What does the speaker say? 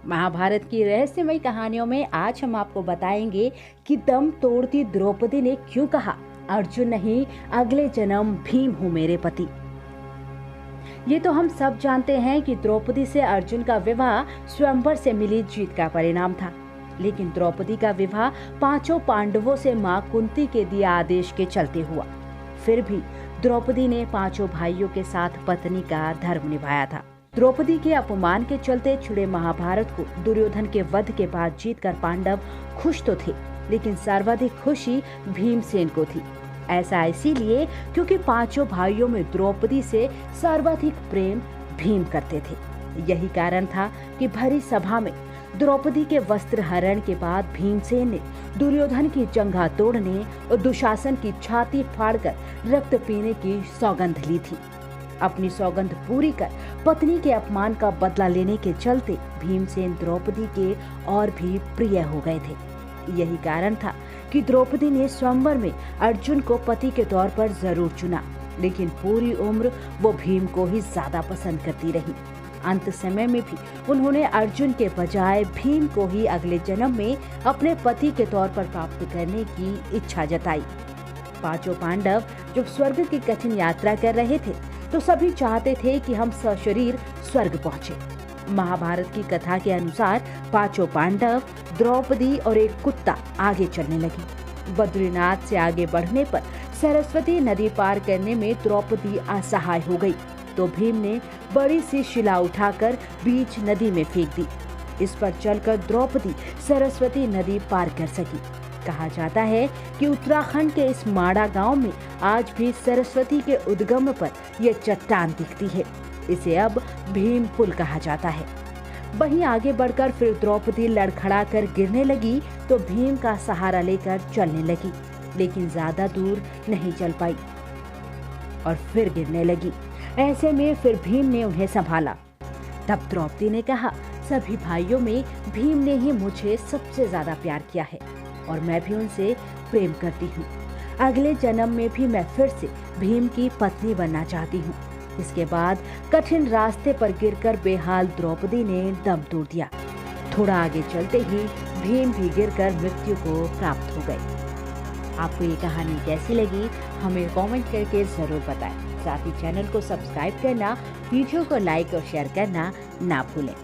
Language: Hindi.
महाभारत की रहस्यमय कहानियों में आज हम आपको बताएंगे कि दम तोड़ती द्रौपदी ने क्यों कहा, अर्जुन नहीं, अगले जन्म भीम हूँ मेरे पति। ये तो हम सब जानते हैं कि द्रौपदी से अर्जुन का विवाह स्वयंवर से मिली जीत का परिणाम था, लेकिन द्रौपदी का विवाह पांचों पांडवों से मां कुंती के दिए आदेश के चलते हुआ। फिर भी द्रौपदी ने पांचों भाइयों के साथ पत्नी का धर्म निभाया था। द्रौपदी के अपमान के चलते छिड़े महाभारत को दुर्योधन के वध के बाद जीतकर पांडव खुश तो थे, लेकिन सर्वाधिक खुशी भीमसेन को थी। ऐसा इसीलिए क्योंकि पांचों भाइयों में द्रौपदी से सर्वाधिक प्रेम भीम करते थे। यही कारण था कि भरी सभा में द्रौपदी के वस्त्र हरण के बाद भीमसेन ने दुर्योधन की जंघा तोड़ने और दुशासन की छाती फाड़कर रक्त पीने की सौगंध ली थी। अपनी सौगंध पूरी कर पत्नी के अपमान का बदला लेने के चलते भीमसेन द्रौपदी के और भी प्रिय हो गए थे। यही कारण था कि द्रौपदी ने स्वयंवर में अर्जुन को पति के तौर पर जरूर चुना, लेकिन पूरी उम्र वो भीम को ही ज्यादा पसंद करती रही। अंत समय में भी उन्होंने अर्जुन के बजाय भीम को ही अगले जन्म में अपने पति के तौर पर प्राप्त करने की इच्छा जताई। पांचों पांडव जब स्वर्ग की कठिन यात्रा कर रहे थे तो सभी चाहते थे कि हम सशरीर स्वर्ग पहुंचे। महाभारत की कथा के अनुसार पांचों पांडव, द्रौपदी और एक कुत्ता आगे चलने लगे। बद्रीनाथ से आगे बढ़ने पर सरस्वती नदी पार करने में द्रौपदी असहाय हो गई, तो भीम ने बड़ी सी शिला उठाकर बीच नदी में फेंक दी। इस पर चलकर द्रौपदी सरस्वती नदी पार कर सकी। कहा जाता है कि उत्तराखंड के इस माड़ा गांव में आज भी सरस्वती के उद्गम पर यह चट्टान दिखती है। इसे अब भीम पुल कहा जाता है। वहीं आगे बढ़कर फिर द्रौपदी लड़खड़ा कर गिरने लगी तो भीम का सहारा लेकर चलने लगी, लेकिन ज्यादा दूर नहीं चल पाई और फिर गिरने लगी। ऐसे में फिर भीम ने उन्हें संभाला। तब द्रौपदी ने कहा, सभी भाइयों में भीम ने ही मुझे सबसे ज्यादा प्यार किया है और मैं भी उनसे प्रेम करती हूँ। अगले जन्म में भी मैं फिर से भीम की पत्नी बनना चाहती हूँ। इसके बाद कठिन रास्ते पर गिरकर बेहाल द्रौपदी ने दम तोड़ दिया। थोड़ा आगे चलते ही भीम भी गिरकर मृत्यु को प्राप्त हो गए। आपको ये कहानी कैसी लगी हमें कमेंट करके जरूर बताएं। साथ ही चैनल को सब्सक्राइब करना, वीडियो को लाइक और शेयर करना ना भूलें।